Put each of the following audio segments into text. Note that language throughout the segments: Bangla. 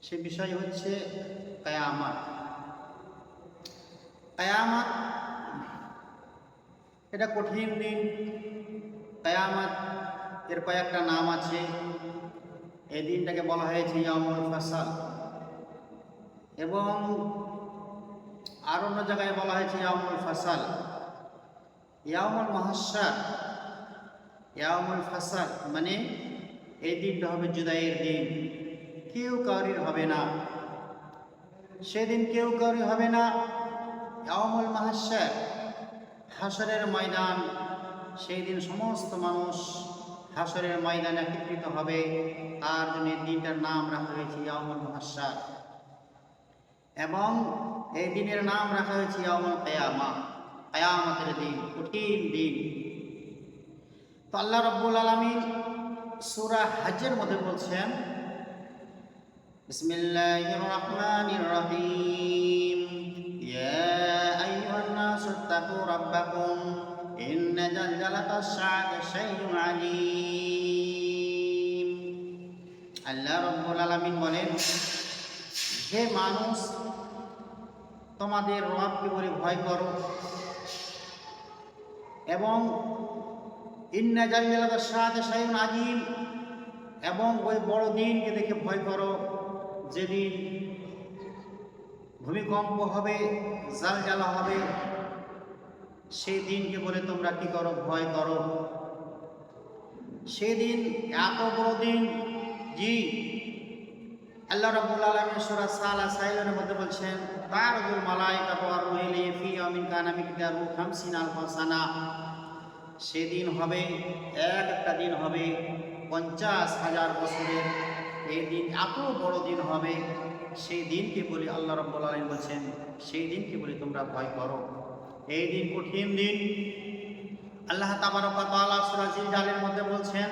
সে বিষয় হচ্ছে কিয়ামত। কিয়ামত এটা কঠিন দিন। কিয়ামত এর কয়েকটা নাম আছে। এই দিনটাকে বলা হয়েছে ইয়াউমুল ফাসাল, এবং আর অন্য জায়গায় বলা হয়েছে ইয়াউমুল ফাসাল, ইয়াউমুল মাহশার। ইয়াউমুল ফাসাল মানে এই দিনটা হবে জুদাইয়ের দিন, কেউ কাউরির হবে না, সেদিন কেউ কাউরি হবে না। ইয়াউমুল মাহশার হাসরের ময়দান, সেই দিন সমস্ত মানুষ হাসরের ময়দানে একত্রিত হবে। তার জন্য এই দিনটার নাম রাখা হয়েছে ইয়াউমুল মাহশার, এবং এই দিনের নাম রাখা হয়েছে ইয়াউমুল কিয়ামা, কিয়ামতের দিন, কঠিন দিন। তো আল্লাহ রাব্বুল আলামিন সূরা হজের মধ্যে বলছেন, বিসমিল্লাহির রাহমানির রহিম, ইয়া আইয়ুহান নাসু ইত্তাকু রাব্বাকুম ইন্না জালজালাতাশ শাআতি শাইউন আলীম। আল্লাহ রাব্বুল আলামিন বলেন, হে মানুষ, তোমাদের রবকে বলে ভয় করো, এবং ইন্না জালজালাতাশ শাআতি শাইউন আলীম, এবং ওই বড় দিনকে দেখে ভয় করো, যেদিন ভূমিকম্প হবে, জালজালা হবে, সেই দিনকে বলে তোমরা কি করো? ভয় করো। সেদিন এত বড় দিন, জি আল্লাহ রাব্বুল আলামিন সূরা সাইলের মধ্যে বলছেন, তারজুল মালায়েকাতু ওয়ার রূহু ইলাইহি ফি ইয়াউমিন কানা মিকদারুহু 50,000 সানা। সেদিন হবে, একটা দিন হবে 50,000 বছরের। এই দিন এত বড় দিন হবে, সেই দিনকে বলি আল্লাহ রাব্বুল আলামিন বলছেন, সেই দিনকে বলি তোমরা ভয় করো। এই দিন কঠিন দিন। আল্লাহ তাবারক ওয়া তাআলা সূরা জিলজালের মধ্যে বলছেন,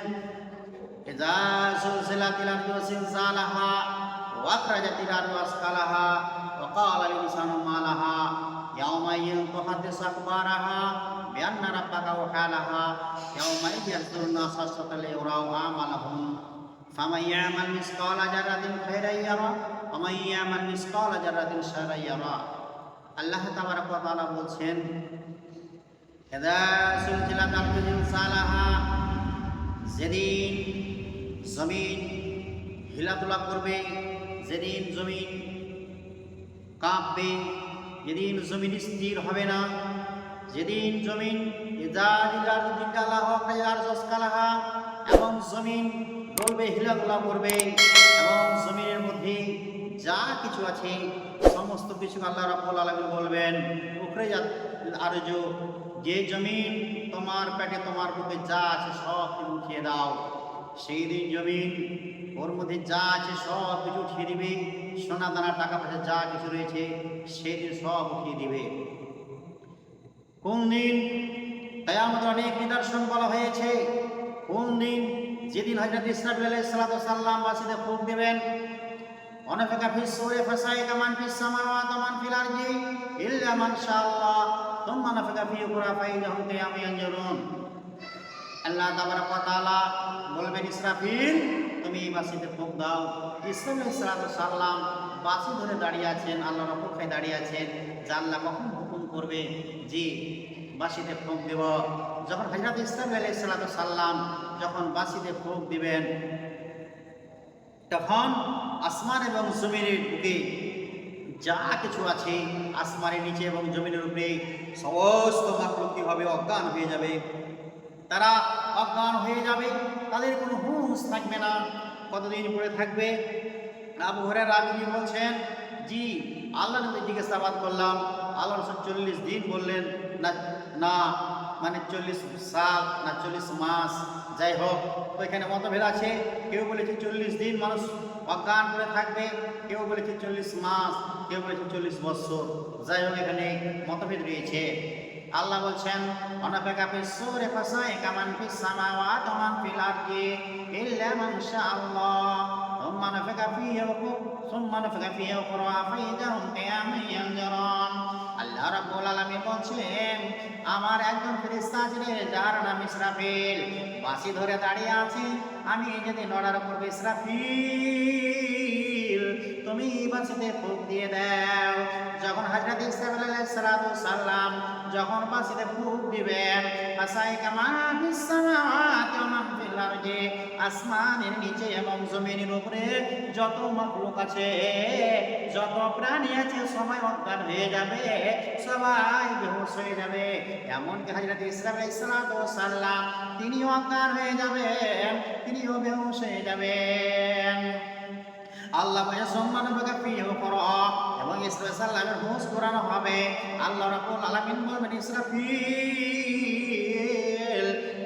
ইযা যুলজিলাতিল আরদু জিলজালাহা ওয়া আখরাজাতিল আরদু আসকালাহা ওয়া ক্বালাল ইনসানু মা লাহা ইয়াওমাইযিন তুহাদ্দিসু আখবারাহা বিআন্না রাব্বাকা ওয়াহালাহা ইয়াওমাইযিন ইয়াসদুরুন নাসু আশরাতাল লিয়ারাউ আমালাহুম ফামান ইয়ামাল মিসকালা যাররাতিন খায়রান ইয়ারা ওয়া মান ইয়ামাল মিসকালা যাররাতিন শাররান ইয়ারা। আল্লাহ তাবারক ওয়া তাআলা বলছেন, ইযা যুলজিলাতিল আরদু জিলজালাহা, যেদিন জমিন হিলাদুলা করবে, যেদিন জমিন কাঁপবে, যেদিন জমিন স্থির হবে না, যেদিন জমিন এবং জমিন ডলবে, হিলাদুলা করবে, এবং জমিনের মধ্যে যা কিছু আছে সমস্ত কিছু আল্লাহ রাব্বুল আলামিন বলবেন, উখরিজাতিল আরজু, যে জমিন তোমার পেটে তোমার বুকে যা আছে সব কিছু উঠিয়ে দাও। সেই দিন জমিন ওর মধ্যে যা আছে সব কিছু উঠিয়ে দিবে, সোনা দানা টাকা পয়সা যা কিছু রয়েছে সেই দিন সব উঠিয়ে দিবে। কোন দিন? কিয়ামতের অনেক নিদর্শন বলা হয়েছে। কোন দিন? যেদিন হযরত ইসরাফিল আলাইহিস সালাতু ওয়াস সালাম বাঁশিতে ফুঁক দিবেন, ওয়ানাফাখা ফিস সূরি ফাসাইকা মান ফিস সামাওয়াতি ওয়া মান ফিল আরদি ইল্লা মান শাআল্লাহ সুম্মা নাফাখা ফিহি উখরা ফাইযা হুম কিয়ামুন ইয়ানজুরুন। আল্লাহ তাবারক ওয়া তাআলা বলবেন, ইসরাফিল তুমি বাঁশিতে ফুঁক দাও। ইসরাফিল আলাইহিস সালাতু ওয়াস সালাম বাঁশি ধরে দাঁড়িয়ে আছেন, আল্লাহর অপেক্ষায় দাঁড়িয়ে আছেন যে আল্লাহ কখন হুকুম করবে যে বাঁশিতে ফুঁক দেব। যখন হযরত ইসরাফিল আলাইহিস সালাতু ওয়াস সালাম যখন বাঁশিতে ফুঁক দিবেন, তখন আসমান এবং জমিনের বুকে যা কিছু আছে, আসমানের নিচে এবং জমিনের উপরে সমস্ত মাখলুক কি হবে? অজ্ঞান হয়ে যাবে। তারা অজ্ঞান হয়ে যাবে, তাদের কোনো হুঁশ থাকবে না। কতদিন পরে থাকবে? আবু হুরায়রা রাবি বলছেন, জি আল্লাহ নবী জিজ্ঞাসাবাদ করলাম, আল্লাহ রাসূল 40 দিন বললেন, না মানে 40 সাল না 40 মাস, যাই হোক। তো এখানে মতভেদ আছে। কেউ বলেছে 40 দিন মানুষ অজ্ঞান করে থাকবে, কেউ বলেছে 40 মাস, কেউ বলেছে 40 বছর। যাই হোক, এখানে মতভেদ রয়েছে। আল্লাহ বলছেন, ওয়ানাফাখা ফিস সূরি ফাসাইকা মান ফিস সামাওয়াতি ওয়া মান ফিল আরদি ইল্লা মান শাআল্লাহ সুম্মা নাফাখা ফিহি উখরা ফাইযা হুম কিয়ামুন ইয়ানজুরুন। আল্লাহ রাব্বুল আলামিন বলছেন, আমার একজন ফেরেশতা আছে যার নাম ইসরাফিল, বাঁশি ধরে দাঁড়িয়ে আছে। আমি যদি নড়ার করব, ইসরাফিল তুমি বাঁশিতে ফুঁক দিয়ে দাও। যখন হযরত ইসরাঈল আলাইহিস সালাম যখন বাঁশিতে ফুঁক দিবেন, ফাসাইকা মা ফিস সামাওয়াতি ওয়া মা ফিল আরদি, আসমানের নিচে এবং জমিনের উপরে যত মাখলুক আছে, যত প্রাণী আছে, সবাই অজ্ঞান হয়ে যাবে, সবাই বেহুশ হয়ে যাবে। এমনকি হযরত ইসরাঈল আলাইহিস সালাম তিনিও অজ্ঞান হয়ে যাবেন, তিনিও বেহুশ হয়ে যাবেন। আল্লাহ বলে সম্মান ভাগে প্রিয় করো এবং ইসরাঈল সাল্লামের হুঁশ কুরানো হবে। আল্লাহ রাব্বুল আলামিন বলবেন, ইসরাফিল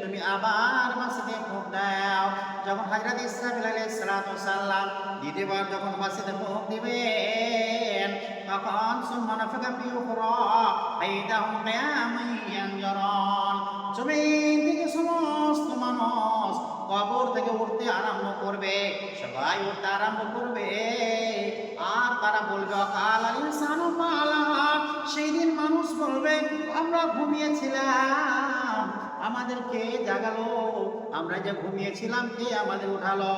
তুমি আবার বাঁশিতে ফুঁক দাও। যখন হযরত ইসরাফিল আলাইহিস সালাম দ্বিতীয়বার যখন বাঁশিতে ফুঁক দিবেন, তখন সম্মান ভাগে প্রিয় করো ফাইদাহুম কিয়ামান ইয়ানজুরুন, জমিন থেকে সমস্ত মানুষ কবর থেকে উঠতে আরম্ভ করবে, সবাই উঠতে আরম্ভ করবে। আর তারা বলবে অকাল আল ইনসানু মা লাহা, সেই দিন মানুষ বলবে আমরা ঘুমিয়েছিলাম, আমাদেরকে জাগালো, আমরা যে ঘুমিয়েছিলাম কে আমাদের উঠালো।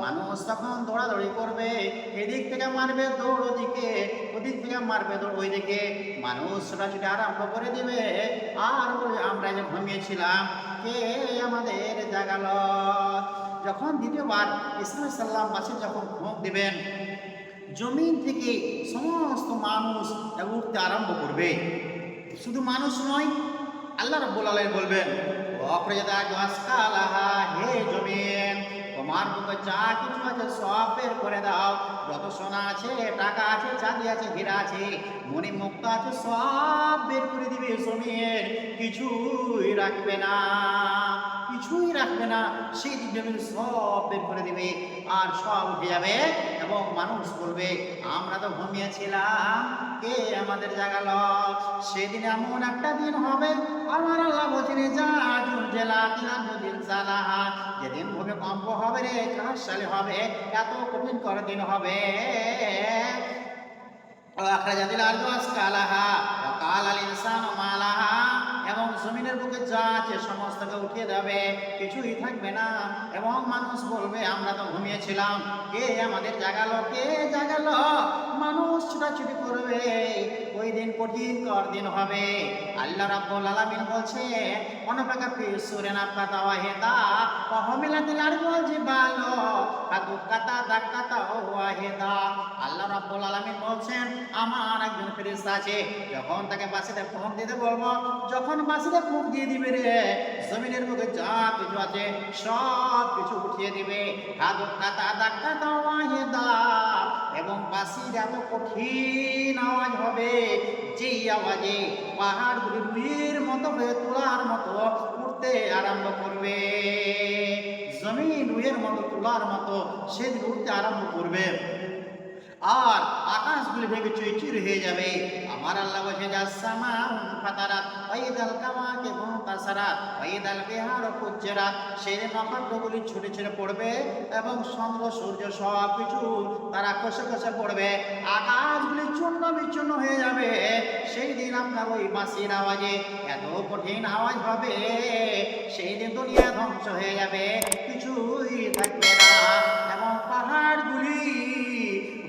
মানুষ তখন দৌড়াদৌড়ি করবে, এদিক থেকে মারবে দৌড় ওদিকে, ওদিক থেকে মারবে দৌড় ওইদিকে, মানুষ ছোটাছুটি আরম্ভ করে দিবে আর বলবে আমরা যে ঘুমিয়েছিলাম কে আমাদের জাগালো। যখন দ্বিতীয়বার ইসরাঈল সাল্লাম বাঁশি যখন ফুঁক দিবেন, জমিন থেকে সমস্ত মানুষ উঠতে আরম্ভ করবে। শুধু মানুষ নয়, আল্লাহ রাব্বুল আলামিন বলবেন হে জমিন, তোমার বুকে যা কিছু আছে সব বের করে দাও, যত সোনা আছে, টাকা আছে, চাঁদি আছে, হীরা আছে, মণিমুক্ত আছে, সব বের করে দিবে জমিন, কিছুই রাখবে না, কিছুই রাখবে না। সেই জমিন সব বের করে দিবে আর সব উঠে যাবে এবং মানুষ বলবে আমরা তো ঘুমিয়েছিলাম, কে আমাদের জাগালো। সেদিন এমন একটা দিন হবে, আমার আল্লাহ বলছেন যেদিন ভূমিকম্প হবে রে, সালে হবে, এত কঠিন করে দিন হবে। এবং জমিনের বুকে যা আছে সমস্তকে উঠিয়ে দেবে, কিছুই থাকবে না এবং মানুষ বলবে আমরা তো ঘুমিয়েছিলাম, কে আমাদের জাগালো, কে জাগালো। মানুষ ছুটাছুটি করবে, ওই দিন কঠিন কর দিন হবে। আল্লাহ রাব্বুল আলামিন বলছে অনফাকা ফি সূরা কাতা ওয়াহিদা ওয়াহমিলাতিল আরদু ওয়াল জিবালু কাতা দাক্কাতা ওয়াহিদা। আল্লাহ রাব্বুল আলামিন বলছেন আমার একজন ফেরেশতা আছে, যখন তাকে বাঁশিতে ফুঁক দিতে বলবো, যখন বাঁশিতে ফুঁক দিয়ে দিবে রে, জমিনের মধ্যে যা কিছু আছে সব কিছু উঠিয়ে দিবে। কাতা দাক্কাতা ওয়াহিদা, এবং বাঁশির এত কঠিন আওয়াজ হবে, যেই আওয়াজে পাহাড়গুলি রুইয়ের মতো হয়ে তুলার মতো উঠতে আরম্ভ করবে, জমিন রুইয়ের মতো তুলার মতো সেদিন উঠতে আরম্ভ করবে আর আকাশগুলি ভেঙে চুইচুর হয়ে যাবে। আমার আল্লাহ বলছে জাসসামাউ ফাতারাত ওয়াইদাল কাওয়াকিবু তাসারাত ওয়াইদাল বিহারু ফুজ্জিরাত, সেই নক্ষত্রগুলি ছুটে ছুটে পড়বে এবং চন্দ্র সূর্য সব কিছু তারা খসে খসে পড়বে, আকাশগুলি চূর্ণ বিচূর্ণ হয়ে যাবে। সেই দিন আপনার ওই বাঁশির আওয়াজে এত কঠিন আওয়াজ হবে, সেই দিন দুনিয়া ধ্বংস হয়ে যাবে, কিছুই থাকবে না এবং পাহাড়গুলি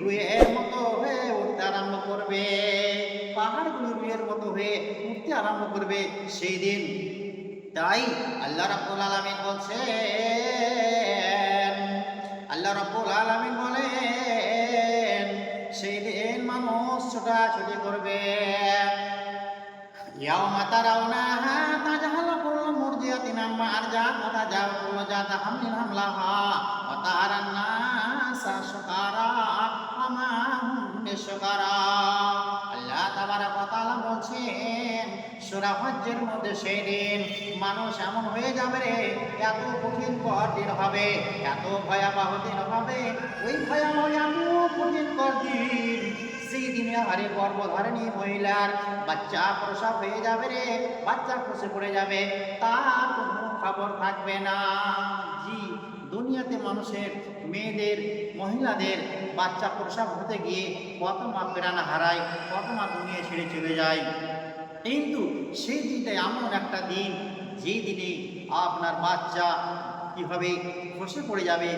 রুইয়ের মতো হয়ে উঠতে আরম্ভ করবে, পাহাড়গুলো রুইয়ের মতো হয়ে উঠতে আরম্ভ করবে সেই দিন। তাই আল্লাহ রাব্বুল আলামিন বলছেন, আল্লাহ রাব্বুল আলামিন বলেন সেই দিন মানুষ ছোটাছুটি করবে। ইয়াউমা তারাউনাহা তাজহালু কুল্লু মুরদিয়াতিন আম্মা আরজাত ওয়া তাজাউ কুল্লু যাতি হামলিন হামলাহা ওয়া তারান নাসা সুকারা ওয়া মা হুম বিসুকারা। আল্লাহ তাবারাক ওয়া তাআলা বলছেন সূরা হজ্জের মধ্যে সেই দিন মানুষ এমন হয়ে যাবে রে, এত কঠিন দিন হবে, এত ভয়াবহ দিন হবে, ওই ভয়াবহ এত কঠিন দিন, সেই দিনে হারে গর্ভধারিণী মহিলার বাচ্চা প্রসব হয়ে যাবে রে, বাচ্চা খসে পড়ে যাবে, তার কোনো খবর থাকবে না। জি, দুনিয়াতে মানুষের মেয়েদের, মহিলাদের বাচ্চা প্রসব হতে গিয়ে কত মা প্রাণ হারায়, কত মা দুনিয়া ছেড়ে চলে যায়। কিন্তু সেই দিনটা এমন একটা দিন, যেই দিনে আপনার বাচ্চা কীভাবে খসে পড়ে যাবে,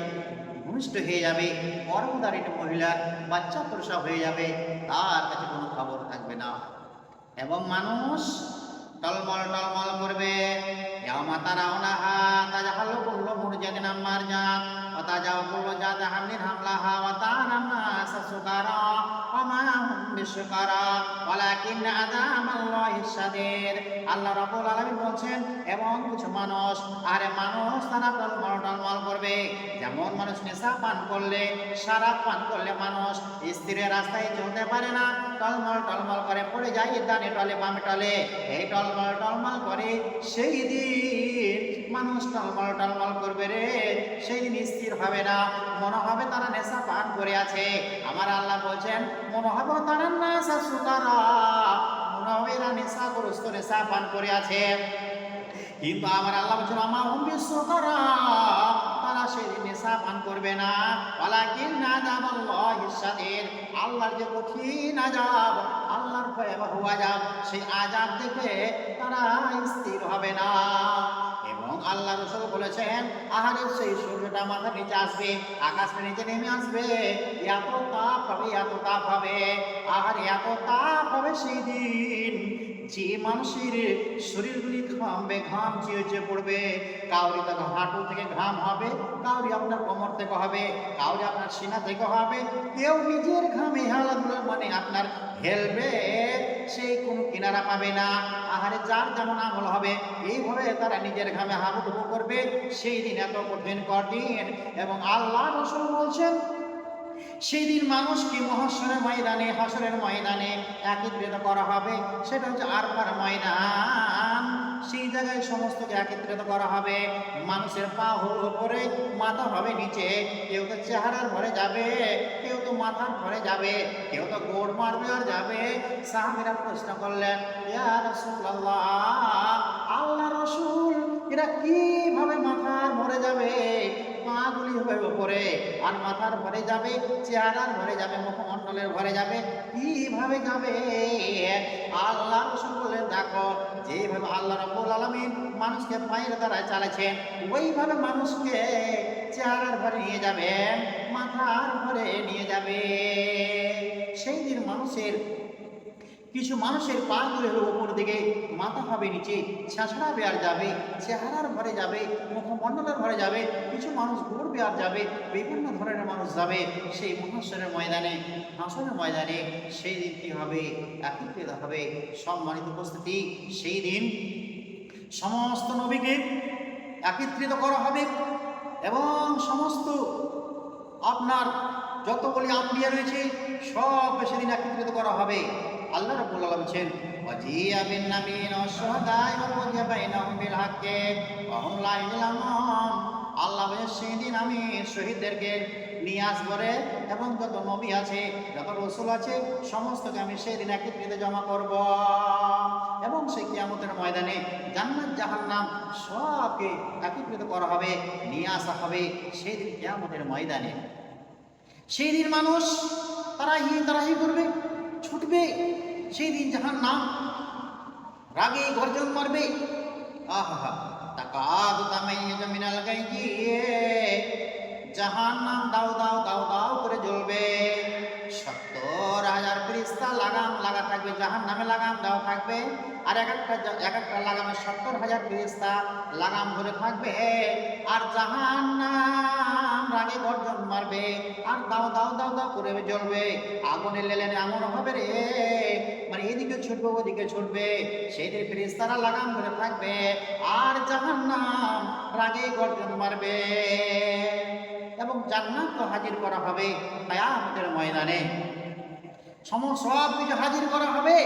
ভূমিষ্ঠ হয়ে যাবে, গর্ভধারিণী মহিলার বাচ্চা প্রসব হয়ে যাবে, তার কাছে কোনো খবর থাকবে না। এবং মানুষ টলমল টলমল করবে। ইয়াউমা তারাউনাহা তাজাহাল্লু কুল্লু মুরজাতিন আম্মা আরজাত ওয়া তাজাউ কুল্লু জাতি হামলিন হামলাহা ওয়া তারান নাসা সুকারা ওয়া মা হুম বিসুকারা ওয়ালাকিন্না আযাবাল্লাহি শাদীদ। আল্লাহ রাব্বুল আলামিন বলছেন, এবং কিছু মানুষ, তারা টলমল টলমল করবে। যেমন মানুষ নেশা পান করলে, শরাব পান করলে মানুষ স্ত্রীর রাস্তায় চলতে পারে না, টলমল টলমল করে পড়ে যায় ডানে টলে বামে টলে। এই টলমল টলমল করে সেই দিন মানুষ টলমল টলমল করবে রে, সেই দিন স্থির হবে না, মনে হবে তারা নেশা পান করে আছে। আমার আল্লাহ বলছেন, মনে হবে তারা নেশা সুকারা, মনে হবে এরা নেশাগ্রস্ত, নেশা পান করে আছে। কিন্তু আমার আল্লাহ বলছেন, আমা হুম বিসুকারা, তারা সেদিন নেশা পান করবে না। ওয়ালাকিন্না আযাবাল্লাহি শাদীদ, আল্লাহর যে কঠিন আযাব, আল্লাহর ভয়াবহ আযাব, সেই আযাব দেখে তারা স্থির হবে না। এবং আল্লাহ রাসূল বলেছেন, আহারে সেই সূর্যটা মাথার নিচে আসবে, আকাশের নিচে নেমে আসবে, এত তাপ হবে, এত তাপ হবে, আহারে এত তাপ হবে সেই দিন যে মানুষের শরীরগুলি ঘামবে, ঘাম চিয়ে পড়বে। কাউরি তাকে হাঁটু থেকে ঘাম হবে, কাউরি আপনার কোমর থেকে হবে, কাউরি আপনার সিনা থেকে হবে। কেউ নিজের ঘামে হেলাধুলা মানে আপনার হেলবে, সেই কোনো কিনারা পাবে না। আহারে যার যেমন আমল হবে এইভাবে তারা নিজের ঘামে হাবুডুবু করবে। সেই দিন এত কঠিন কঠিন। এবং আল্লাহ রাসূল বলছেন, সেই দিন মানুষকে মহাশরের ময়দানে, হাসরের ময়দানে একত্রিত করা হবে। সেটা হচ্ছে আরফার ময়দান। সেই জায়গায় সমস্তকে একত্রিত করা হবে। মানুষের পা হলো উপরে, মাথা হবে নিচে। কেউ তো চেহারার ঘরে যাবে, কেউ তো মাথার ঘরে যাবে, কেউ তো গোড় মারবে আর যাবে। সাহাবীরা প্রশ্ন করলেন, ইয়া রাসূলুল্লাহ, আল্লাহ রাসূল, এরা কিভাবে মাথার ঘরে যাবে? পাগুলি হবে উপরে আর মাথার ঘরে যাবে, চেহারার ঘরে যাবে, মুখমণ্ডলের ঘরে যাবে, কিভাবে যাবে? আল্লাহ রাসূল বললেন, দেখো, যেভাবে আল্লাহ রাব্বুল আলামিন মানুষকে পায়ের দ্বারা চালাচ্ছেন, ওইভাবে মানুষকে চেহারার ঘরে নিয়ে যাবেন, মাথার ঘরে নিয়ে যাবে। সেই দিন কিছু মানুষের পা গুলি হলো উপর দিকে, মাথা হবে নিচে, ছেঁচড়া বেয়ার যাবে, চেহারার ঘরে যাবে, মুখমণ্ডলের ঘরে যাবে, কিছু মানুষ গোড় বেয়ার যাবে, বিভিন্ন ধরনের মানুষ যাবে সেই মহাশরের ময়দানে, হাসরের ময়দানে। সেই দিন কি হবে? একত্রিত হবে। সম্মানিত উপস্থিতি, সেই দিন সমস্ত নবীকে একত্রিত করা হবে এবং সমস্ত আপনার যতগুলি আম্বিয়া রয়েছে সব সেদিন একত্রিত করা হবে। আল্লাহ রাব্বুল আলামিন বলেন, ওয়াজিয়া বিন নাবিয়িন ওয়াশ শুহাদা'i ওয়া কুদিয়া বাইনাহুম বিল হাক্কি ওয়া হুম লা ইউযলামুন। আল্লাহ বলেন, সেদিন আমি শহীদদেরকে নিয়ে আসবো রে, এবং যত নবী আছে, যত রাসূল আছে, সমস্তকে আমি সেই দিন একত্রিত জমা করব। এবং সেই কিয়ামতের ময়দানে জান্নাত জাহান্নাম সবকে একত্রিত করা হবে, নিয়ে আসা হবে সেই দিন কিয়ামতের ময়দানে। সেই দিন মানুষ তারাহি করবে, ছুটবে। সেই দিন জাহান্নাম রাগে গর্জন মারবে। আহা, তাকাদু তামাইয়াজু মিনাল গায়জি, জাহান্নাম দাও দাও দাও দাও করে জ্বলবে। 70,000 ফেরেশতা লাগাম লাগা থাকবে, জাহান্নামে লাগাম দেওয়া থাকবে। আর এক একটা লাগামে 70,000 ফেরেশতা লাগাম ধরে থাকবে। আর জাহান্নাম রাগে গর্জন মারবে আর দাও দাও দাও দাও করে জ্বলবে। আগুনের লেলেন এমন হবে রে, মানে এদিকে ছুটবে ওদিকে ছুটবে। সেই দিন ফেরেশতারা লাগাম ধরে থাকবে আর জাহান্নাম রাগে গর্জন মারবে। এবং জান্নাত হাজির করা হবে কিয়ামতের ময়দানে, সব কিছু হাজির করা হবে।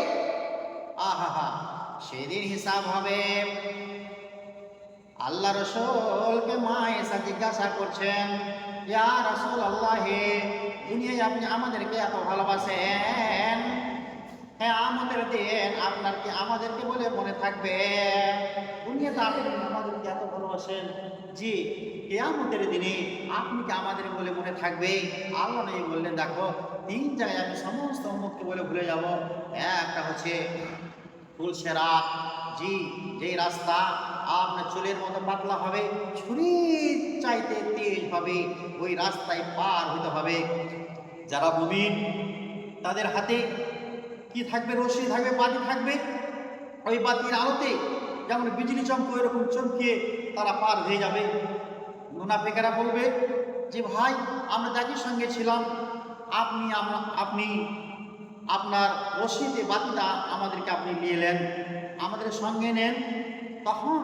আহা, সেদিন হিসাব হবে। আল্লাহ রাসূলকে মা এসে জিজ্ঞাসা করছেন, ইয়া রাসূলুল্লাহ, দুনিয়ায় আপনি আমাদেরকে এত ভালোবাসেন, হ্যাঁ আমাদের দিন আপনার কি আমাদেরকে বলে মনে থাকবে? দুনিয়াতে আপনি আমাদেরকে এত ভালোবাসেন, জি, কিয়ামতের দিনে আপনি কি আমাদের বলে মনে থাকবে? আল্লাহ নবী বললেন, দেখো, 3 জায়গায় আমি সমস্ত উম্মতকে বলে ভুলে যাব। একটা হচ্ছে পুলসেরাত, জি, যেই রাস্তা আপনার চুলের মতো পাতলা হবে, ছুরির চাইতে তেজ হবে, ওই রাস্তায় পার হতে হবে। যারা মুমিন তাদের হাতে কি থাকবে? রশি থাকবে, বাতি থাকবে। ওই বাতির আলোতে যেমন বিজলি চমকে ওইরকম চমকিয়ে তারা পার হয়ে যাবে। মুনাফিকেরা বলবে যে ভাই, আমরা একই সঙ্গে ছিলাম, আপনি আপনার রশিতে বাতিটা আমাদেরকে আপনি নিয়ে এলেন, আমাদের সঙ্গে নেন। তখন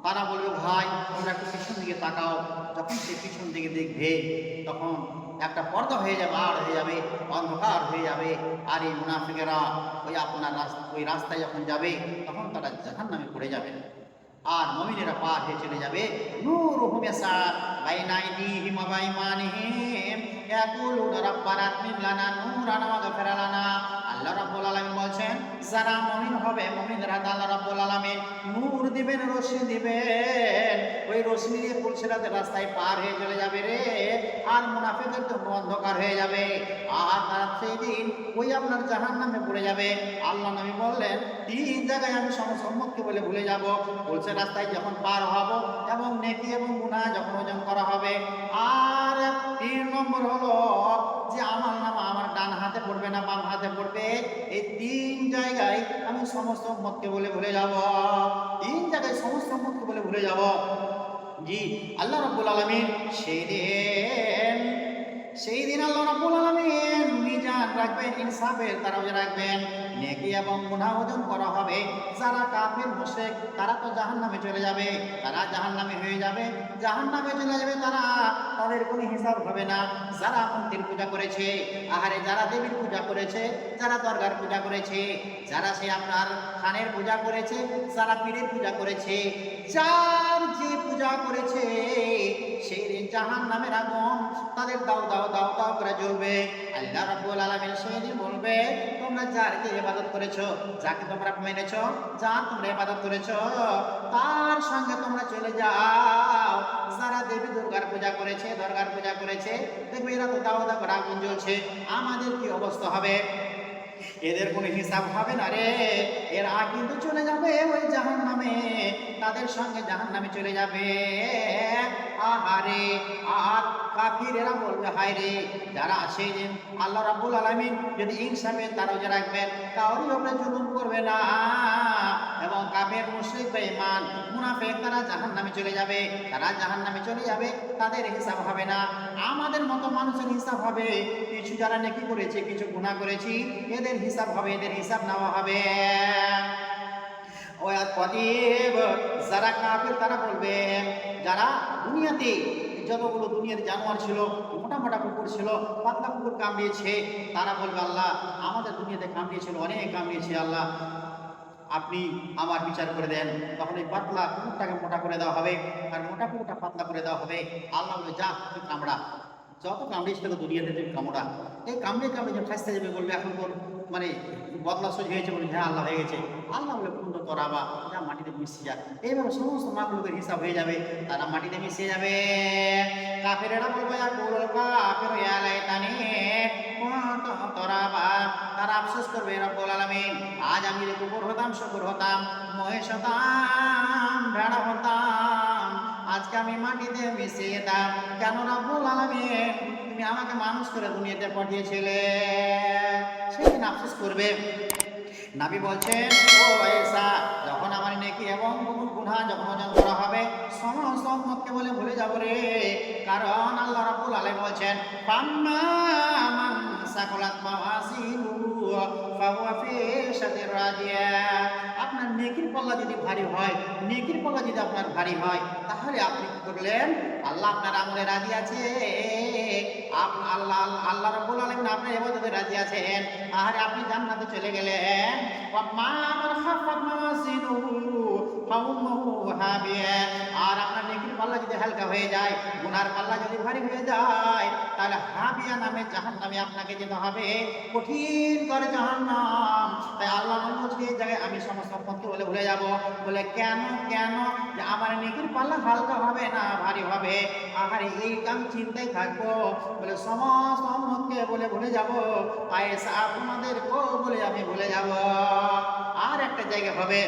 তারা বলবে ভাই তোমরা একটু পিছন দিকে তাকাও। যখন সে পিছন দিকে দেখবে তখন একটা পর্দা হয়ে যাবে, আর হয়ে যাবে, অন্ধকার হয়ে যাবে। আর এই মুনাফিকেরা ওই রাস্তায় যখন যাবে তখন তারা জাহান্নামে পড়ে যাবে। আর মুমিনেরা পার হয়ে চলে যাবে। নূরুহুম ইয়াসআ বাইনা আইদিহিম ওয়া বাইমানিহিম ইয়াকুলুনা রাব্বানা আতমিম লানা নূরানা ওয়াগফির লানা। আল্লাহ রাব্বুল আলামিন বলেন, যারা মুমিন হবে, মুমিনরা আল্লাহ রাব্বুল আলামিন নূর দিবেন, রোশনি দিবেন। ওই রোশনি দিয়ে পুলসিরাতের রাস্তায় পার হয়ে চলে যাবে রে। আর মুনাফিকদের জন্য অন্ধকার হয়ে যাবে। আর তারা সেই দিন ওই আপনার জাহান্নামে পড়ে যাবে। আল্লাহ নবী বললেন, 3 জায়গায় আমি সমসম্মতকে বলে ভুলে যাব। বলছে রাস্তায় যখন পার হব এবং নেকি এবং গুনাহ যখন ওজন করা হবে। আর 3 নম্বর হলো যে আমার নাম আমার ডান হাতে পড়বে না বাম হাতে পড়বে। এই 3 জায়গায় আমি সমস্ত উম্মতকে বলে ভুলে যাব। 3 জায়গায় সমস্ত উম্মতকে বলে ভুলে যাব। জি, আল্লাহ রাব্বুল আলামিন সেই দিন আল্লাহ রাব্বুল আলামিন মিজান রাখবেন, ইনসাফের তারাজু রাখবেন, নেকি এবং গুনাহ ওজন করা হবে। যারা কাফির মুশরিক তারা তো জাহান্নামে চলে যাবে, তারা জাহান্নামে হয়ে যাবে, জাহান্নামে চলে যাবে তারা, তাদের কোনো হিসাব হবে না। যারা মূর্তির পূজা করেছে, আহারে যারা দেবীর পূজা করেছে, যারা দরগার পূজা করেছে, যারা সে আপনার খানের পূজা করেছে, যারা পীরের পূজা করেছে, যার যে পূজা করেছে, সেই দিন জাহান্নামের আগুন তাদের দাও দাও দাও দাও করে জ্বলবে। আল্লাহ রাব্বুল আলামিন সেদিন বলবে, তোমরা যাকে ইবাদত করেছো, যাকে তোমরা মেনেছো, যার তোমরা ইবাদত করেছো, তার সঙ্গে তোমরা চলে যাও। যারা দেবী দুর্গার পূজা করেছে, দরগার পূজা করেছে, দেখবে এরা তো দাও দাও করে আগুন জ্বলছে, আমাদের কি অবস্থা হবে? এদের কোনো হিসাব হবে না রে। এরা কিন্তু চলে যাবে ওই জাহান্নামে, তাদের সঙ্গে জাহান্নামে চলে যাবে। আহারে, আর কাফিরেরা বলবে হায় রে, যারা সেই দিন আল্লাহ রাব্বুল আলামিন যদি ইনসাফের তারাজু রাখবেন, কাউরি উপরে জুলুম করবে না। এবং কাফের মুশরিক বেঈমান মুনাফিক তারা জাহান্নামে চলে যাবে, তারা জাহান্নামে চলে যাবে, তাদের হিসাব হবে না। আমাদের মতো মানুষের হিসাব হবে। কিছু যারা নেকি করেছে, কিছু গুনাহ করেছি, এদের হিসাব হবে, এদের হিসাব নেওয়া হবে। যারা কাফের তারা বলবে, যারা দুনিয়াতে যতগুলো দুনিয়ার জানোয়ার ছিল, মোটা মোটা কুকুর ছিল, পাতলা কুকুর কামড়িয়েছে, তারা বলবে আল্লাহ আমাদের দুনিয়াতে কামড়িয়েছিল, অনেক কামড়িয়েছে, আল্লাহ আপনি আমার বিচার করে দেন। তখন এই পাতলা কুকুরটাকে মোটা করে দেওয়া হবে, আর মোটা কুকুরটা পাতলা করে দেওয়া হবে। আল্লাহ বলবে যা তুই কামড়া, যত কামড়িয়েছিল দুনিয়াতে তুই কামড়া। এই কামড়ে কামড়ে যে ফাঁসতে যাবে, বলবে এখন তোর মানে বদলা সহ্য হয়েছে, বলবে হ্যাঁ আল্লাহ হয়ে গেছে। আল্লাহ বলে কুন্দ তোরাবা, যা মাটিতে মিশে যা। এইভাবে সমস্ত মাকলুকের হিসাব হয়ে যাবে, তারা মাটিতে মিশে যাবে। কাফেরেরা বলবে কাফের ইয়া লাইতানি কুনতু তোরাবা, তারা আফসোস করবে রব্বুল আলামিন, আজ আমি যে কুকুর হতাম, শুকুর হতাম, মহেশ হতাম, ভেড়া হতাম, আজকে আমি মাটিতে মিশে যেতাম। কেন রব্বুল আলামিন তুমি আমাকে মানুষ করে দুনিয়াতে পাঠিয়েছিলে? সেদিন আফসোস করবে। নবী বলছেন, ও আয়েশা, যখন আমার নেকি এবং গুনাহ যখন ওজন করা হবে, সমস্ত উম্মতকে বলে ভুলে যাব রে। কারণ আল্লাহ রাব্বুল আলামিন বলছেন, ফাম্মা মান সাকালাত মাওয়াজিনুহু ফাহুয়া ফি শাতির রাদিয়া। আপনার নেকির পাল্লা যদি ভারী হয়, নেকির পাল্লা যদি আপনার ভারী হয়, তাহলে আপনি কি করলেন? আল্লাহ আপনার আমলে রাজি আছে। আল্লাহ রাব্বুল আলামিন আপনার ইবাদতে রাজি আছেন। আর আপনি জান্নাতে চলে গেলেন। ওয়া মা মান খাফাত মাওয়াজিনুহু ফাউম্মুহু হাবিয়া। আর আপনার নেকির পাল্লা যদি হালকা হয়ে যায়, গুনার পাল্লা যদি ভারী হয়ে যায়, তাহলে হাবিয়া নামে জাহান্নামে আপনাকে যেতে হবে, কঠিন করে জাহান্নাম। তাই আল্লাহ বলছে এই জায়গায় আমি সমস্ত সম্পদকে বলে ভুলে যাব। বলে কেন কেন? যে আমার নেকির পাল্লা হালকা হবে না ভারী হবে। আহারে এই আমি চিন্তায় থাকবো। বলে সমস্ত উম্মতকে বলে ভুলে যাব, আয়েশা আপনাদেরকেও বলে আমি ভুলে যাব। আর একটা জায়গা হবে,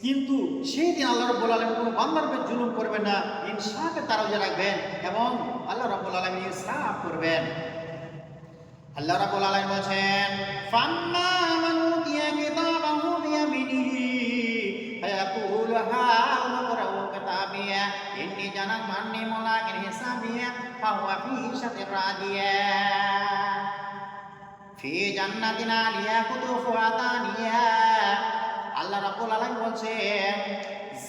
কিন্তু সেই দিন আল্লাহ রাব্বুল আলামিন কোনো বান্দার উপর জুলুম করবেন না, ইনসাফে তারাজে রাখবেন এবং আল্লাহ রাব্বুল আলামিন ইনসাফ করবেন। আল্লাহ রাব্বুল আলামিন বলেন, ফাম্মা মান উতিয়া কিতাবাহু বিয়ামিনিহি ফায়াকুলু হাউমুকরাউ কিতাবিয়া ইন্নী জানাতু আন্নী মুলাকিন হিসাবিয়া ফাহুয়া ফী ঈশাতির রাদিয়া ফি জান্নাতিন আলিয়া কুতুফুহা দানিয়া। আল্লাহ রাব্বুল আলামিন বলছেন,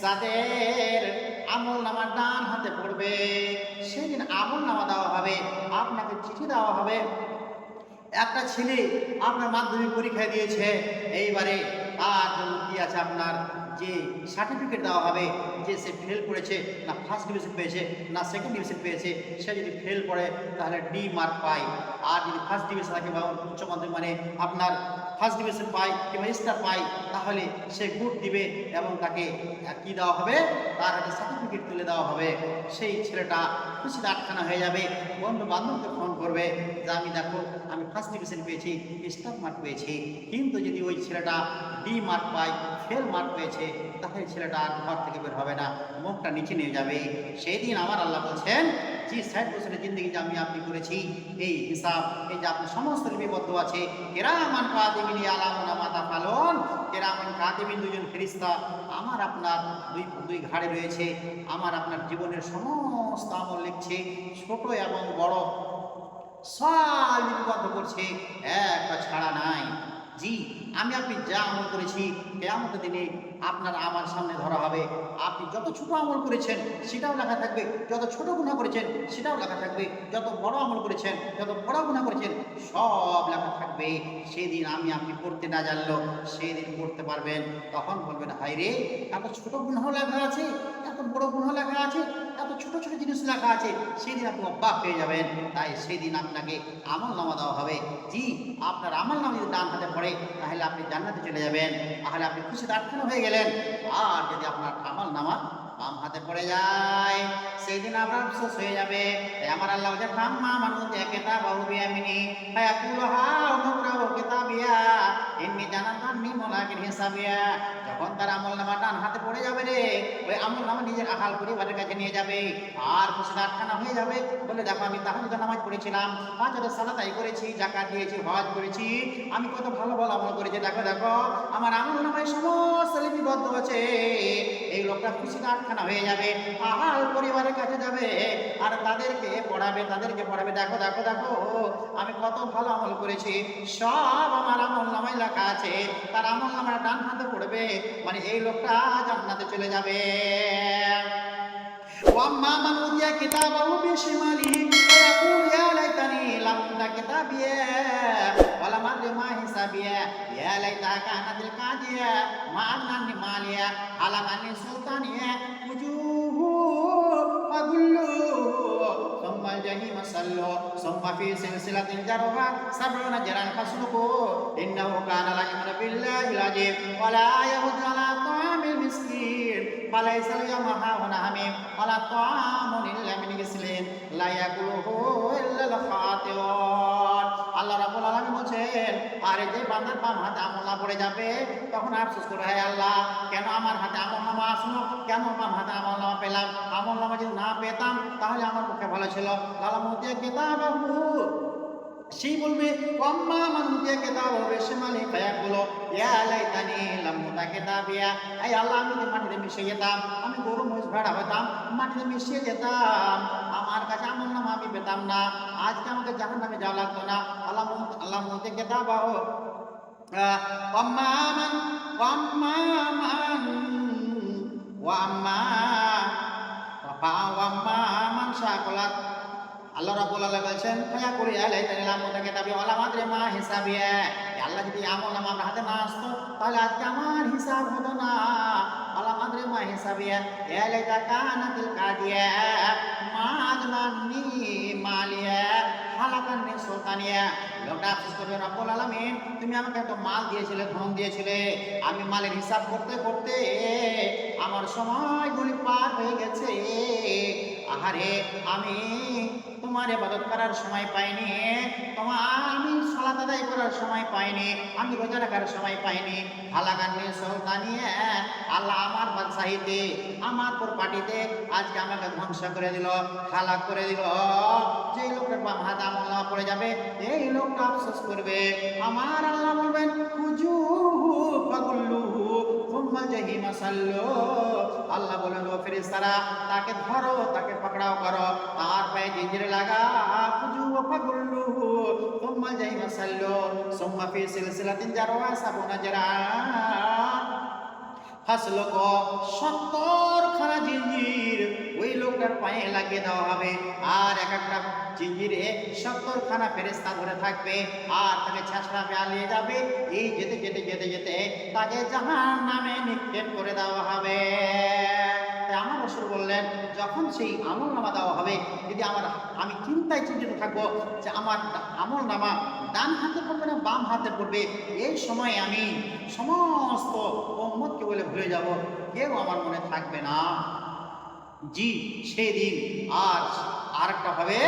যাদের আমল নামা ডান হাতে পড়বে সেদিন আমল নামা দেওয়া হবে, আপনাকে চিঠি দেওয়া হবে। একটা ছেলে আপনার মাধ্যমিক পরীক্ষা দিয়েছে, এইবারে তার জন্য কি আছে, আপনার যে সার্টিফিকেট দেওয়া হবে, যে সে ফেল করেছে না ফার্স্ট ডিভিশন পেয়েছে না সেকেন্ড ডিভিশন পেয়েছে। সে যদি ফেল করে তাহলে ডি মার্ক পায়, আর যদি ফার্স্ট ডিভিশন থাকে বা উচ্চ মাধ্যমিক মানে আপনার ফার্স্ট ডিভিশন পায় কিংবা স্টার পায় তাহলে সে গুড দিবে এবং তাকে কি দেওয়া হবে, তার হাতে সার্টিফিকেট তুলে দেওয়া হবে। সেই ছেলেটা খুশিতে আটখানা হয়ে যাবে, বন্ধু বান্ধবকে ফোন করবে যে আমি দেখো আমি ফার্স্ট ডিভিশন পেয়েছি, স্টার মার্ক পেয়েছি। কিন্তু যদি ওই ছেলেটা ডি মার্ক পায়, ফেল মার্ক পেয়েছে, তাহলে ছেলেটা আর ঘর থেকে বের হবে না, মুখটা নিচে নিয়ে যাবে। সেই দিন আমার আল্লাহ বলছেন, যে 60 বছরের জিন্দগি যে আমি আপনি করেছি এই হিসাব, এই যে আপনার সমস্ত লিপিবদ্ধ আছে, কিরামান কাতিবিন ইয়ালামুনা মা তাফালুন। কিরামান কাতিবিন দুজন ফেরেশতা আমার আপনার দুই ঘাড়ে রয়েছে, আমার আপনার জীবনের সমস্ত আমল লিখছে, ছোট এবং বড় সব লিপিবদ্ধ করছে, একটা ছাড়া নাই। জি, আমি আপনি যা আমল করেছি কিয়ামতের দিনে আপনার আমার সামনে ধরা হবে। আপনি যত ছোট আমল করেছেন সেটাও লেখা থাকবে, যত ছোট গুনাহ করেছেন সেটাও লেখা থাকবে, যত বড় আমল করেছেন যত বড় গুনাহ করেছেন সব লেখা থাকবে। সেদিন আমি আপনি পড়তে না জানলেও সেদিন পড়তে পারবেন। তখন বলবেন, হায় রে, এত ছোট গুনাহ লেখা আছে, এত বড় গুনাহ লেখা আছে, এত ছোট ছোট জিনিস লেখা আছে। সেদিন আপনি অবাক হয়ে যাবেন। তাই সেদিন আপনাকে আমল নামা দেওয়া হবে। জি, আপনার আমল নামা যদি ডান হাতে পড়ে তাহলে আপনি জান্নাতে চলে যাবেন, তাহলে আপনি খুশিতে আটখানা হয়ে গেলেন। আর যদি আপনার আমল নামা বাম হাতে পড়ে যায় সেই দিন আপনার আফসোস হয়ে যাবে। তাই আমার আল্লাহ বলছে, ফাম্মা মান উতিয়া কিতাবাহু বিয়ামিনিহি ফায়াকুলু হাউমুকরাউ কিতাবিয়া ইন্নী জানাতু আন্নী মুলাকিন হিসাবিয়া। যখন তার আমল নামা ডান হাতে পড়ে যাবে রে, ওই আমল নামা নিজের আহাল পরিবারের কাছে নিয়ে যাবে আর খুশিতে আটখানা হয়ে যাবে। বলে, দেখো আমি তাহাজ্জুদ নামাজ পড়েছিলাম, 5 ওয়াক্ত সালাত আদায় করেছি, যাকাত দিয়েছি, হজ করেছি, আমি কত ভালো ভালো আমল করেছি। দেখো দেখো আমার আমল নামায় সমস্ত লিপিবদ্ধ আছে। এই লোকটা খুশিতে আটখানা হয়ে যাবে, আহাল পরিবারের কাছে যাবে আর তাদেরকে পড়াবে, দেখো দেখো দেখো আমি কত ভালো আমল করেছি, সব আমার আমল নামায় লেখা আছে। তার আমল নামায় ডান হাতে পড়বে, মানে এই লোকটা জান্নাতে চলে যাবে। ওয়াম্মা মান উতিয়া কিতাবাহু বিশিমালিহি ফায়াকুলু ইয়া লাইতানি লাম উতা কিতাবিয়া ওয়া লাম আদরি মা হিসাবিয়া ইয়া লাইতাহা কানাতিল কাদিয়া মা আগনা মালিয়া হালাকানি সুলতানিয়া উজুহু ফাগুল্লু সুম্মা জাহিমা সাল্লু সুম্মা ফি সিলসিলাতিন জারহা 70 জারান ফাসলুকু ইন্নাহু কানা লা ইউমিনু বিল্লাহিল আযীম ওয়া লা ইয়াহুদ্দু আলা তা'আমিল মিসকিন ফালাইসা আল-ইয়াওমা হাহুনা হামীম ওয়া লা তা'আমুন ইল্লা মিন গিসলিন লা ইয়াকুলুহু ইল্লাল খাতিউন। আল্লাহ রাব্বুল আলামিন বলেন, আর যে বান্দার বাম হাতে আমল পড়ে যাবে তখন আফসোস করে, হে আল্লাহ, কেন আমার হাতে আমলনামা আসলো, কেন বাম হাতে আমলনামা পেলাম, আমলনামা যদি না পেতাম তাহলে আমার পক্ষে ভালো ছিল। লাম উতিয়া কিতাবাহু, সেই বলবে, ওয়াম্মা মান উতিয়া কিতাবাহু বিশিমালিহি ফায়াকুলু ইয়া লাইতানি লাম উতা কিতাবিয়া। এই আল্লাহ, আমি যদি মাটিতে মিশে যেতাম, আমি গরু মহিষ ভেড়া হতাম, মাটিতে মিশিয়ে যেতাম, আমার কাছে আমলনামা আমি পেতাম না, আজকে আমাকে জাহান্নামে যাওয়া লাগতো না। আল্লাহ উতিয়া কিতাবাহু ওয়াম্মা মান ওয়াম্মা মান ওয়াম্মা ওয়াম্মা মান শাকুলাত। আল্লাহ রাব্বুল আলামিন বলেন, ফায়াকুলু ইয়া লাইতানি লাম উতা কিতাবিয়া ওয়া লাম আদরি মা হিসাবিয়া। আল্লাহ, যদি আমল নামা আমার হাতে না আসতো তাহলে আজকে আমার হিসাব হতো না। ওয়া লাম আদরি মা হিসাবিয়া ইয়া লাইতা কানাতিল কাদিয়া মা আগনা আন্নী মালিয়া হালাকান মিন সুলতানিয়া। লোকটা আফসোস করবে, রব্বুল আলামিন তুমি আমাকে এত মাল দিয়েছিলে, ধন দিয়েছিলে, আমি মালের হিসাব করতে করতে আমার সময়গুলি পার হয়ে গেছে। আহারে আমি তোমার ইবাদত করার সময় পাইনি, আমি সালাত আদায় করার সময় পাইনি, আমি রোজা রাখার সময় পাইনি। হালাকান মিন সুলতানিয়া, আল্লাহ আমার বাদশাহীতে, আমার প্রপার্টিতে আজকে আমাকে ধ্বংস করে দিল, হালাক করে দিল। যেই লোকের বাম হাত আমল পড়ে যাবে এই লোকটা আফসোস করবে। আমার আল্লাহ বলবেন খুজুহু ফাগুল্লুহু সুম্মা জাহিমা সাল্লু। আল্লাহ বলেন ও ফেরেশতারা তাকে ধরো, তাকে পাকড়াও করো, তার পায়ে জিঞ্জিরে লাগা, খুজুহু ফাগুল্লুহু সুম্মা জাহিমা সাল্লু সুম্মা ফি সিলসিলাতিন জারওয়া সাবুনা জারান ফাসলুক। 70 খানা জিঞ্জির ওই লোকটার পায়ে লাগিয়ে দেওয়া হবে, আর এক একটা জিঞ্জিরে 70 খানা ফেরেশতা ধরে থাকবে, আর তাকে ছেঁচড়া চালিয়ে যাবে। এই যেতে যেতে যেতে যেতে তাকে জাহান্নামে নিক্ষেপ করে দেওয়া হবে। তাই আমার রাসূল বললেন, যখন সেই আমল নামা দেওয়া হবে, যদি আমি চিন্তায় চিন্তিত থাকবো যে আমার আমল নামা ডান হাতে পড়বে না বাম হাতে পড়বে, এই সময় আমি সমস্ত উম্মতকে বলে ভুলে যাব, কেউ আমার মনে থাকবে না। জি সেই দিন আর একটা হবে,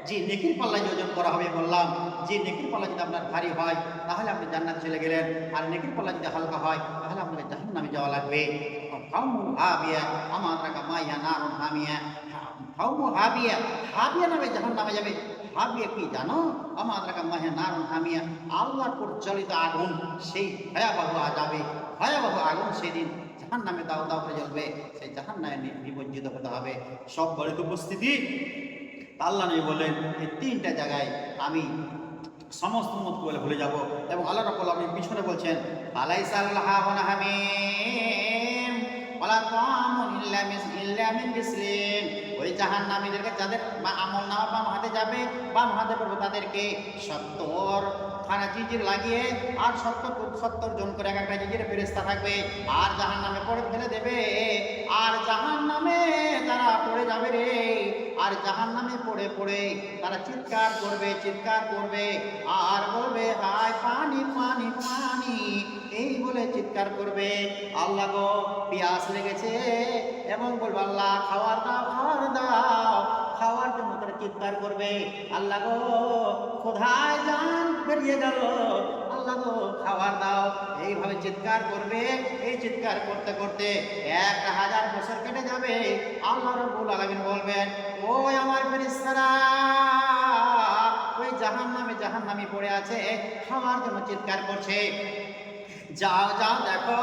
যে নেকির পাল্লা ওজন করা হবে। বললাম যে নেকির পাল্লা যদি আপনার ভারী হয় তাহলে আপনি জান্নাতে চলে গেলেন, আর নেকির পাল্লা যদি হালকা হয় তাহলে আপনাকে জাহান্নামে যাওয়া লাগবে। ফাউমু হাবিয়া আমার রাখা মাইয়া নারুন হামিয়া। ফাউমু হাবিয়া, হাবিয়া নামে জাহান্নামে যাবে। হাবিয়া কি জানো? আমার রাখা মাইয়া নারুন হামিয়া, আল্লাহর প্রজ্বলিত আগুন, সেই ভয়াবহ যাবে, ভয়াবহ আগুন সেদিন জাহান্নামে দাও দাও করে জ্বলবে, সেই জাহান্নামে নিমজ্জিত হতে হবে। সব বাড়িতে উপস্থিতি আল্লাহ নবী বলেন এই 3টা জায়গায় আমি সমস্ত উম্মতকে বলে ভুলে যাব। এবং আল্লাহ রাব্বুল আলামিন পিছনে বলছেন আলাইসাল হাওয়ানা হামিম ওয়ালা তাআমুন ইল্লা মিন গিসলিন। ওই জাহান্নামীদেরকে যাদের আমল নামা বাম হাতে যাবে, বাম হাতে পড়বে, তাদেরকে 70 খানা জিঞ্জির লাগিয়ে, আর 70 জন করে এক একটা জিঞ্জিরে ফেরেশতা থাকবে, আর জাহান্নামে পড়ে ফেলে দেবে। আর জাহান্নামে যারা পড়ে যাবে রে, আর জাহান্নামে পড়ে পড়ে তারা চিৎকার করবে, চিৎকার করবে, আর বলবে হায় পানি পানি পানি, এই বলে চিৎকার করবে। আল্লাহ গো পিয়াস লেগেছে, এবং বলবে আল্লাহ খাওয়ার দাও, খাওয়ার দাও, খাওয়ার জন্য তারা চিৎকার করবে। আল্লাহ গো কোথায় জান বেরিয়ে গেল, আল্লাহ গো খাওয়ার দাও, এইভাবে চিৎকার করবে। এই চিৎকার করতে করতে 1000 বছর কেটে যাবে। আল্লাহ রাব্বুল আলামিন বলবেন ওই আমার ফেরেশতারা ওই জাহান্নামে পড়ে আছে, খাওয়ার জন্য চিৎকার করছে, যাও যাও দেখো।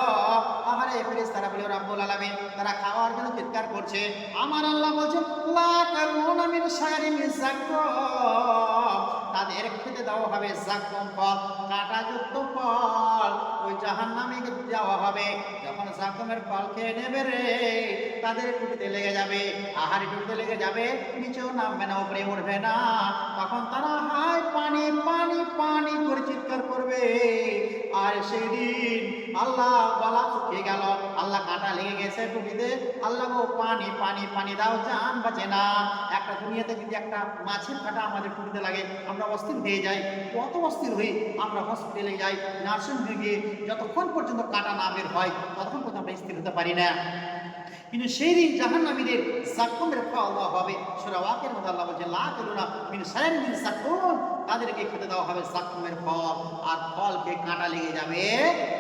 আহারে ফেরেশতারা বলে রাব্বুল আলামিন তারা খাওয়ার জন্য চিৎকার করছে। আমার আল্লাহ বলছেন লা তারুনা মিন শারিন যাকুম, তাদের খেতে দেওয়া হবে যাকুম ফল, কাঁটাযুক্ত ফল, ওই জাহান্নামে দেওয়া হবে। যখন যাকুমের ফল খেয়ে নেবে রে, তাদের টুটিতে লেগে যাবে, আহারে টুটিতে লেগে যাবে, নিচেও নামবে না, উপরে উঠবে না। তখন তারা হায় পানি পানি পানি করে চিৎকার করবে। আর সেই দিন আল্লাহ গলা শুকিয়ে গেল, আল্লাহ কাঁটা লেগে গেছে টুটিতে, আল্লাহ গো পানি পানি পানি দাও, জান বাঁচে না। একটা দুনিয়াতে যদি একটা মাছের কাঁটা আমাদের টুটিতে লাগে আমরা অস্থির হয়ে যাই, কত অস্থির হই। আমরা হসপিটালে যাই, নার্সিং হোমে গিয়ে যতক্ষণ পর্যন্ত কাঁটা না বের হয় ততক্ষণ পর্যন্ত আমরা স্থির হতে পারি না। কিন্তু সেই দিন জাহান্নামীদের যাকুমের ফল দেওয়া হবে। সূরা ওয়াকিয়ার মধ্যে আল্লাহ বলেন লা তাকুনা মিন শারিন মিন যাকুম, তাদেরকে খেতে দেওয়া হবে যাকুমের ফল, আর ফল খেয়ে কাঁটা লেগে যাবে,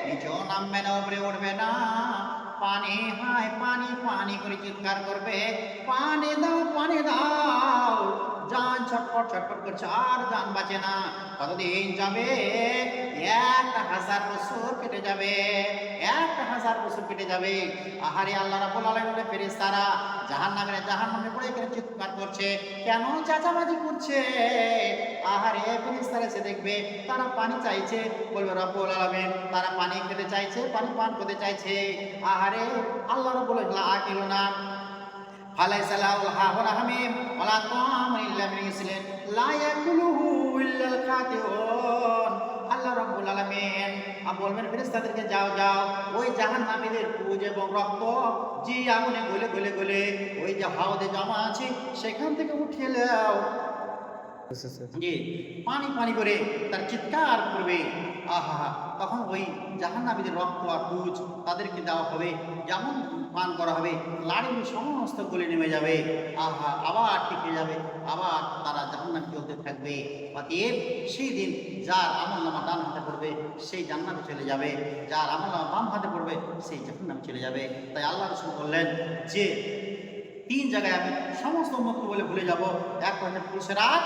নিচেও নামবে না, উপরে উঠবে না। পানি হায় পানি পানি করে চিৎকার করবে, পানি দাও পানি দাও, জান ছটফট ছটফট করছে, আর জান বাঁচে না। কতদিন যাবে? 1000 বছর কেটে যাবে, 1000 বছর কেটে যাবে। আহারে আল্লাহ রাব্বুল আলামিনের ফেরেশতারা জাহান্নামে পড়ে এখানে চিৎকার করছে, কেন চেঁচামেচি করছে? আহারে ফেরেশতারা এসে দেখবে তারা পানি চাইছে, বলবে রাব্বুল আলামিন তারা পানি খেতে চাইছে, পানি পান করতে চাইছে। আহারে আল্লাহ রাব্বুল আলামিন ফালাইসা লাহুল হাওয়ানা হামিম ওয়ালা তাআমুন ইল্লা মিন গিসলিন লা ইয়াকুলুহু ইল্লাল খাতিউন। আল্লাহ রাব্বুল আলামিন বলবেন ফেরেশতাদেরকে যাও যাও ওই জাহান্নামীদের পুজ এবং রক্ত যে আগুনে গলে গলে গলে ওই যে হাওদে জমা আছে সেখান থেকে উঠিয়ে নাও, যে পানি পানি করে তার চিৎকার করবে, আহা, তখন ওই জাহান্নামীদের রক্ত আর পুজ তাদেরকে দেওয়া হবে, যেমন পান করা হবে, লাড়ি সমস্ত গলে নেমে যাবে, আহা, আবার টিকে যাবে, আবার তারা জাহান্নামে চলতে থাকবে। অতএব সেই দিন যার আমলনামা ডান হাতে পড়বে সেই জান্নাতে চলে যাবে, যার আমলনামা বাম হাতে পড়বে সেই জাহান্নামে চলে যাবে। তাই আল্লাহ রাসূল বললেন যে তিন জায়গায় আমি সমস্ত উম্মতকে বলে ভুলে যাব, একটা হচ্ছে পুলসেরাত,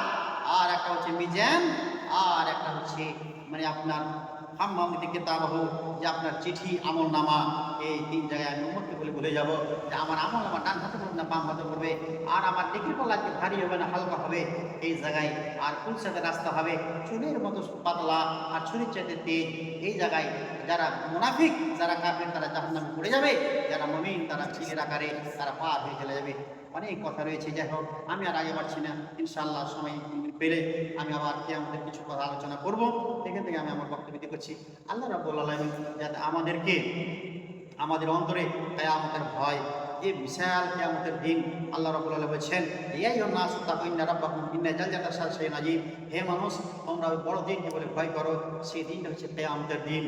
আর একটা হচ্ছে মিজান, আর একটা হচ্ছে মানে আপনার হাম্মামতি কিতাবাহ, যে আপনার চিঠি আমল নামা। এই তিন জায়গায় আমি উম্মতকে বলে ভুলে যাব যে আমার আমল নামা ডান হাতে পড়বে না বাম হাতে পড়বে, আর আমার নেকির পাল্লা কি ভারী হবে না হালকা হবে এই জায়গায়, আর পুলসেরাতের রাস্তা হবে চুলের মতো পাতলা আর ছুরির চাইতে তেজ। এই জায়গায় যারা মুনাফিক, যারা কাফের, তারা জাহান্নামে পড়ে যাবে, যারা মুমিন তারা ছিলের আকারে তারা পার হয়ে চলে যাবে। অনেক কথা রয়েছে, যাই হোক আমি আর আগে পারছি না, ইনশাআল্লাহ সময় পেলে আমি আবার কিয়ামতের কিছু কথা আলোচনা করব। এখান থেকে আমি আমার বক্তব্য করছি। আল্লাহ রাব্বুল আলামিন যাতে আমাদেরকে আমাদের অন্তরে কিয়ামতের ভয়, যে বিশাল কিয়ামতের দিন আল্লাহ রাব্বুল আলামিন বলেছেন, ইয়া আইয়ুহান নাসু তাকু ইন্না রাব্বাকুম ইন্না জালজালাতা শাইইন আযীম, হে মানুষ তোমরা ওই বড় দিনকে বলে ভয় করো। সেই দিনটা হচ্ছে কিয়ামতের দিন,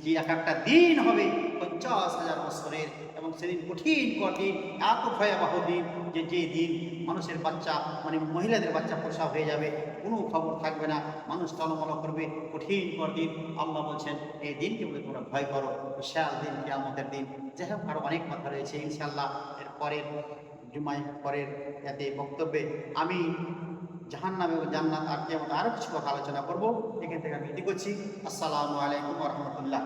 যে এক একটা দিন হবে 50,000 বছরের, এবং সেদিন কঠিন কঠিন এত ভয়াবহ দিন যে যে দিন মানুষের বাচ্চা মানে মহিলাদের বাচ্চা প্রসব হয়ে যাবে, কোনো খবর থাকবে না, মানুষ টলমল করবে, কঠিন দিন। আল্লাহ বলছেন এই দিনকে বলে তোমরা ভয় করো, বিশাল দিন কিয়ামতের দিন। যাই হোক আরো অনেক কথা রয়েছে, ইনশাআল্লাহ এর পরের জুমায় পরের এতে বক্তব্যে আমি জাহান্নাম এবং জান্নাত আর কিয়ামত আরো কিছু কথা আলোচনা করব। এখান থেকে আমি এটি করছি। আসসালামু আলাইকুম ওয়া রাহমাতুল্লাহ।